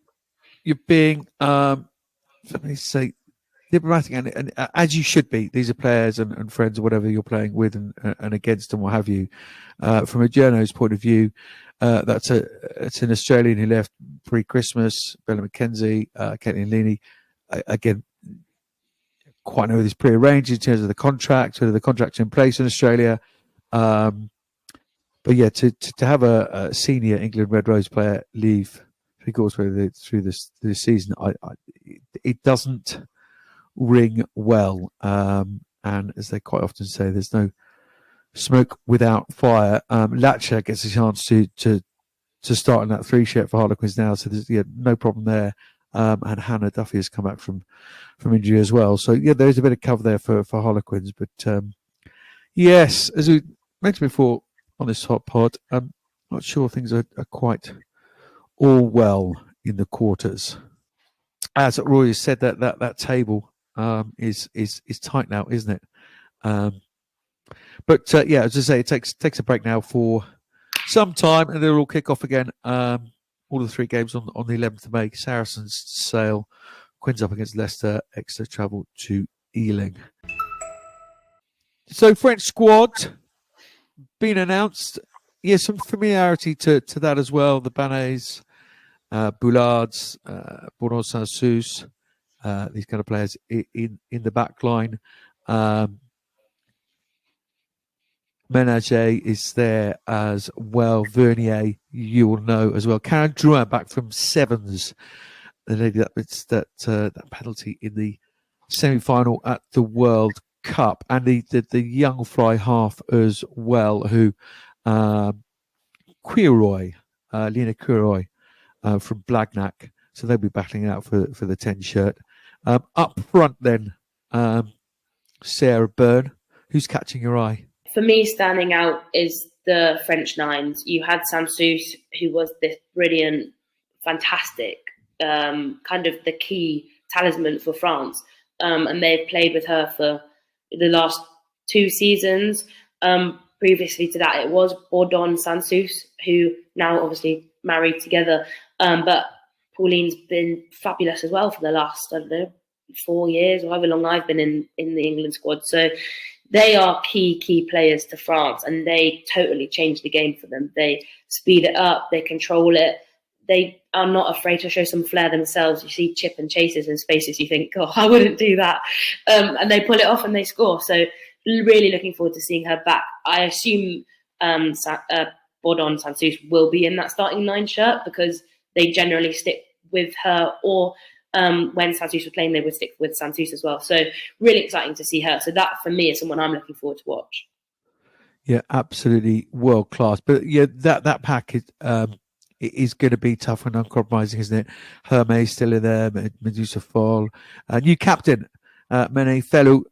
being let me say diplomatic, and as you should be. These are players and friends or whatever you're playing with and against and what have you. From a journo's point of view, it's an Australian who left pre-Christmas, Bella McKenzie, Caitlin Leaney. Again, quite know this pre-arranged in terms of the contract, whether the contract's in place in Australia. But yeah, to have a senior England Red Rose player leave through this season, it doesn't ring well. And as they quite often say, there's no smoke without fire. Latcher gets a chance to start in that 3 shirt for Harlequins now, so there's no problem there. And Hannah Duffy has come back from injury as well. So there's a bit of cover there for Harlequins. But yes, as we mentioned before on this hot pod, I'm not sure things are quite all well in the quarters. As Roy has said, that table is tight now, isn't it? But as I say, it takes a break now for some time, and they'll all kick off again all the 3 games on the 11th of May. Saracens to Sale, Quins up against Leicester, Exeter travel to Ealing. So French squad been announced. Yeah, some familiarity to that as well. The Bannets, Boulards, Bourdon Saint-Sus, these kind of players in the back line. Ménager is there as well. Vernier, you will know as well. Karen Drouin back from Sevens. The lady that penalty in the semi-final at the World Cup, and the young fry half as well, who Quiroy, Lena Quiroy from Blagnac. So they'll be battling out for the 10 shirt. Up front then, Sarah Bern. Who's catching your eye? For me, standing out is the French nines. You had Saint-Sus, who was this brilliant, fantastic, kind of the key talisman for France. And they've played with her for the last 2 seasons. Previously to that, it was Bourdon Saint-Sus, who now obviously married together. But Pauline's been fabulous as well for the last, 4 years, or however long I've been in the England squad. So they are key players to France, and they totally change the game for them. They speed it up, they control it. They are not afraid to show some flair themselves. You see chip and chases in spaces, you think, oh, I wouldn't do that. And they pull it off and they score. So really looking forward to seeing her back. I assume Bourdon Saint-Sus will be in that starting 9 shirt, because they generally stick with her, or when Saint-Sus was playing, they would stick with Saint-Sus as well. So really exciting to see her. So that, for me, is someone I'm looking forward to watch. Yeah, absolutely world class. But yeah, that pack is going to be tough and uncompromising, isn't it? Hermé still in there, Medusa Fall. New captain, Mene Fellow,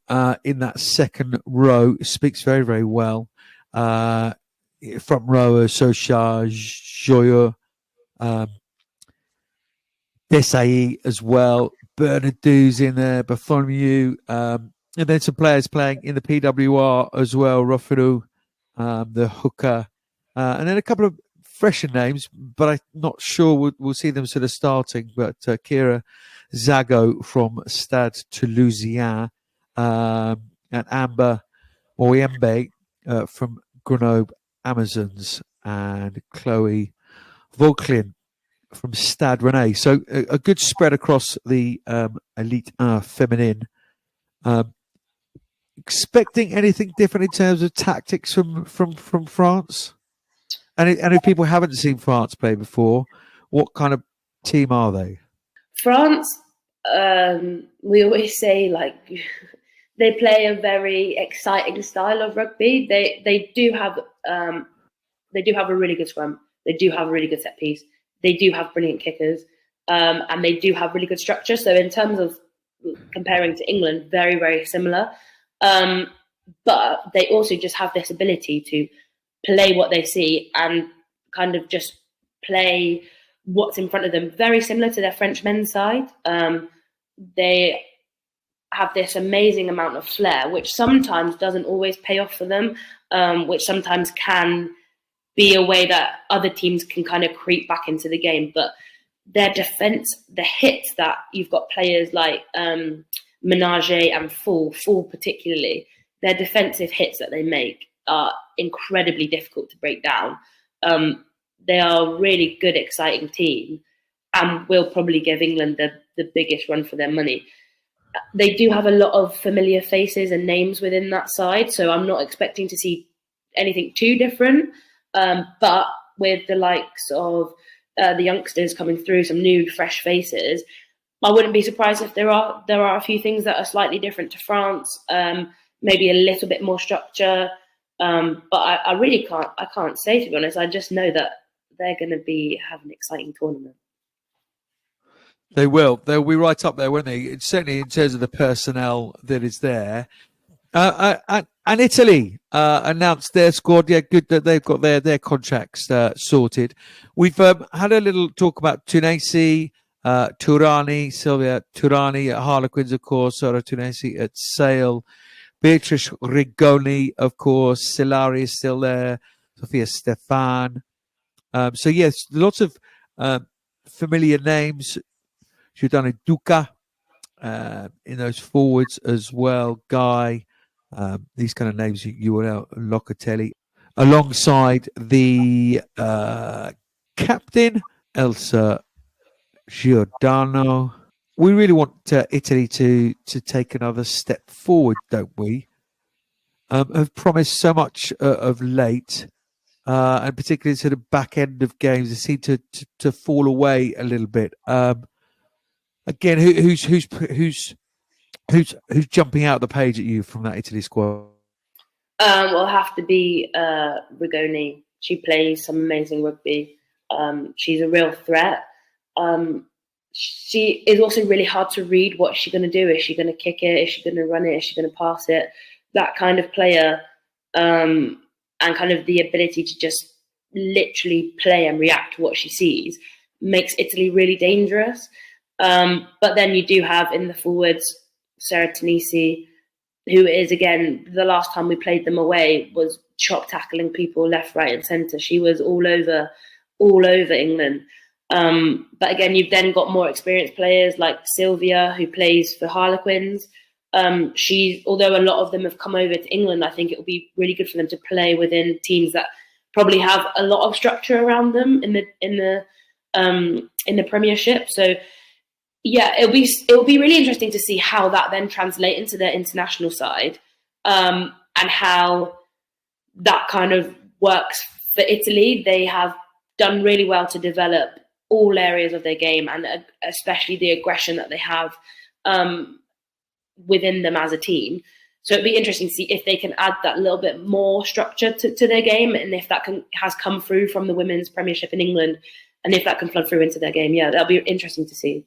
in that second row, speaks very, very well. Front rower, Socha, Joyeux, Desailly as well. Bernardou's in there, Bartholomew, and then some players playing in the PWR as well. Ruffalo, the hooker, and then a couple of fresher names, but I'm not sure we'll see them sort of starting. But Kira Zago from Stade Toulousien, and Amber Oyembe from Grenoble Amazons, and Chloe Vauclin from Stade Rennais. So a good spread across the Elite 1 feminine. Expecting anything different in terms of tactics from France? And if people haven't seen France play before, what kind of team are they? France, we always say, like, they play a very exciting style of rugby. They do have a really good scrum. They do have a really good set piece. They do have brilliant kickers, and they do have really good structure. So in terms of comparing to England, very, very similar. But they also just have this ability to play what they see and kind of just play what's in front of them. Very similar to their French men's side. They have this amazing amount of flair, which sometimes doesn't always pay off for them, which sometimes can be a way that other teams can kind of creep back into the game. But their defence, the hits that you've got players like Ménager and Fall particularly, their defensive hits that they make are incredibly difficult to break down. They are a really good, exciting team, and will probably give England the biggest run for their money. They do have a lot of familiar faces and names within that side, so I'm not expecting to see anything too different. But with the likes of the youngsters coming through, some new, fresh faces, I wouldn't be surprised if there are a few things that are slightly different to France. Maybe a little bit more structure, but I really can't say, to be honest. I just know that they're going to have an exciting tournament. They will. They'll be right up there, won't they? It's certainly in terms of the personnel that is there. And Italy announced their squad. Yeah, good that they've got their contracts sorted. We've had a little talk about Tunisi, Turani, Silvia Turani at Harlequins, of course, Sara Tunisi at Sale, Beatrice Rigoni, of course, Silari is still there, Sofia Stefan. So yes, lots of familiar names. Giordano Duca in those forwards as well. Guy, these kind of names you will know. Locatelli, alongside the captain Elsa Giordano. We really want Italy to take another step forward, don't we? Have promised so much of late, and particularly to the back end of games, they seem to fall away a little bit. Again, who's jumping out the page at you from that Italy squad? Will have to be Rigoni. She plays some amazing rugby. She's a real threat. She is also really hard to read. What's she going to do? Is she going to kick it? Is she going to run it? Is she going to pass it? That kind of player, and kind of the ability to just literally play and react to what she sees makes Italy really dangerous. But then you do have in the forwards Sarah Tanisi, who is, again, the last time we played them away was chop tackling people left, right and centre. She was all over England. But again, you've then got more experienced players like Sylvia, who plays for Harlequins. Although a lot of them have come over to England, I think it will be really good for them to play within teams that probably have a lot of structure around them in the Premiership. So yeah, it'll be really interesting to see how that then translates into their international side, and how that kind of works for Italy. They have done really well to develop all areas of their game, and especially the aggression that they have within them as a team. So it'd be interesting to see if they can add that little bit more structure to their game, and if that has come through from the Women's Premiership in England, and if that can flood through into their game. Yeah, that'll be interesting to see.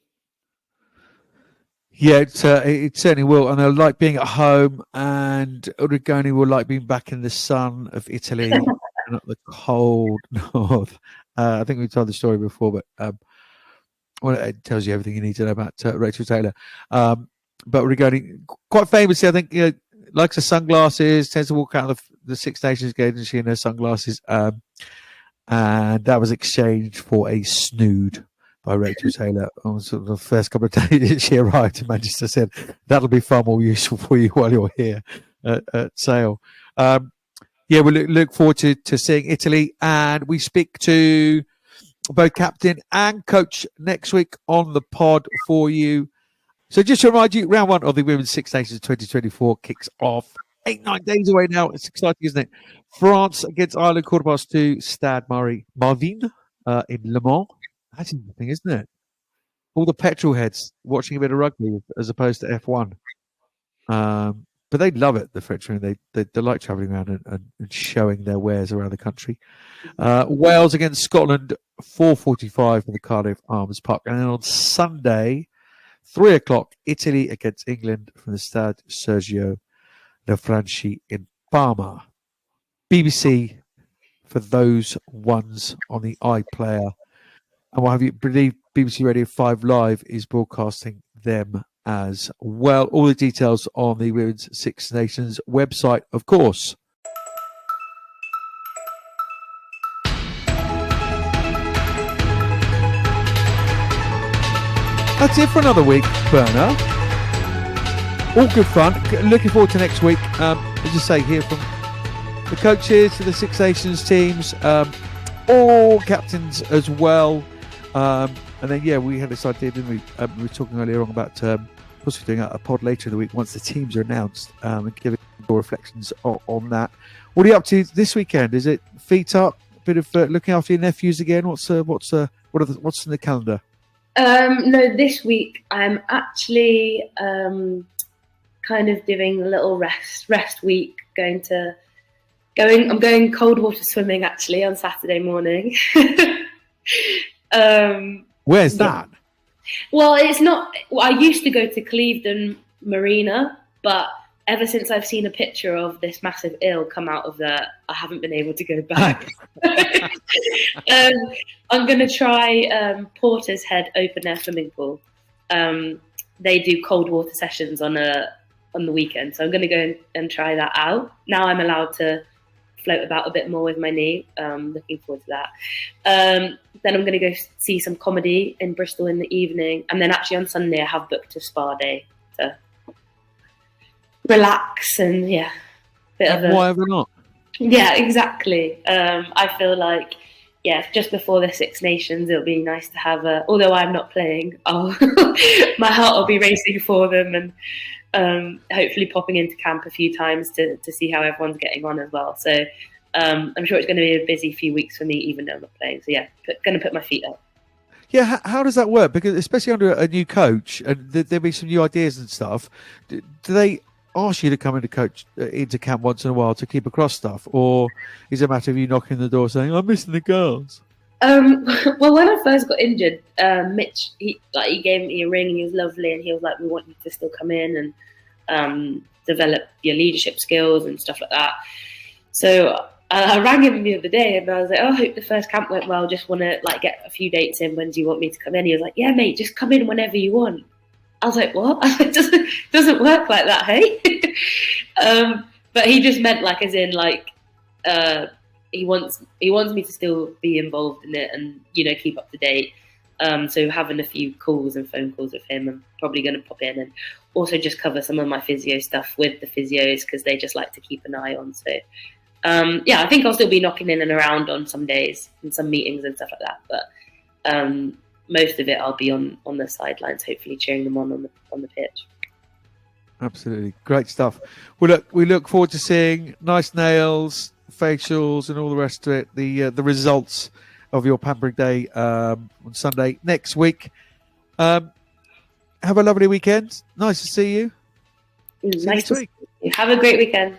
Yeah, it certainly will, and they'll like being at home, and Rigoni will like being back in the sun of Italy, not the cold north. I think we've told the story before, but well, it tells you everything you need to know about Rachel Taylor. But Rigoni, quite famously, I think, likes her sunglasses, tends to walk out of the Six Nations game and she in her sunglasses, and that was exchanged for a snood by Rachel Taylor on sort of the first couple of days she arrived in Manchester. Said that'll be far more useful for you while you're here at Sale. Yeah, we'll look forward to seeing Italy, and we speak to both captain and coach next week on the pod for you. So just to remind you, round one of the Women's Six Nations 2024 kicks off 8-9 days away now. It's exciting, isn't it? France against Ireland, 2:15, Stade Marvin in Le Mans. That's interesting, isn't it? All the petrol heads watching a bit of rugby as opposed to F1. But they love it, the French. They like travelling around and showing their wares around the country. Wales against Scotland, 4:45 in the Cardiff Arms Park. And then on Sunday, 3:00, Italy against England from the Stade Sergio Lafranchi in Parma. BBC for those ones on the iPlayer. And what have you believe BBC Radio 5 Live is broadcasting them as well. All the details on the Women's Six Nations website, of course. That's it for another week, Berner. All good fun. Looking forward to next week. As I say, hear from the coaches to the Six Nations teams, all captains as well. And then, yeah, we had this idea, didn't we? We were talking earlier on about possibly doing a pod later in the week once the teams are announced, and giving more reflections on that. What are you up to this weekend? Is it feet up, a bit of looking after your nephews again? What's in the calendar? No, this week I'm actually kind of doing a little rest week. I'm going cold water swimming actually on Saturday morning. Where's that? Well, it's not. I used to go to Clevedon Marina, but ever since I've seen a picture of this massive eel come out of there, I haven't been able to go back. I'm going to try Porter's Head Open Air Swimming Pool. They do cold water sessions on the weekend, so I'm going to go and try that out. Now I'm allowed to float about a bit more with my knee. Looking forward to that. Then I'm going to go see some comedy in Bristol in the evening. And then actually on Sunday, I have booked a spa day to relax and Why ever not? Yeah, exactly. I feel like, just before the Six Nations, it'll be nice to have although I'm not playing, my heart will be racing for them, and hopefully popping into camp a few times to see how everyone's getting on as well. So I'm sure it's going to be a busy few weeks for me, even though I'm not playing. So going to put my feet up. Yeah, how does that work? Because especially under a new coach, and there'll be some new ideas and stuff. Do they ask you to come into camp once in a while to keep across stuff, or is it a matter of you knocking the door saying, "I'm missing the girls"? Well, when I first got injured, Mitch he gave me a ring and he was lovely, and he was like, "We want you to still come in and develop your leadership skills and stuff like that." So I rang him the other day and I was like, "Oh, I hope the first camp went well. Just want to get a few dates in. When do you want me to come in?" He was like, "Yeah, mate, just come in whenever you want." I was like, "What?" It doesn't work like that, hey? But he just meant as in he wants me to still be involved in it and keep up to date. So having a few calls and phone calls with him, I'm probably going to pop in and also just cover some of my physio stuff with the physios because they just like to keep an eye on. So I think I'll still be knocking in and around on some days and some meetings and stuff like that. But most of it I'll be on the sidelines, hopefully cheering them on the pitch. Absolutely. Great stuff. Well, we look forward to seeing nice nails, facials and all the rest of it, the results of your pampering day on Sunday next week. Have a lovely weekend. Nice to see you. Nice to see you. Have a great weekend.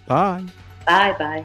Bye. Bye.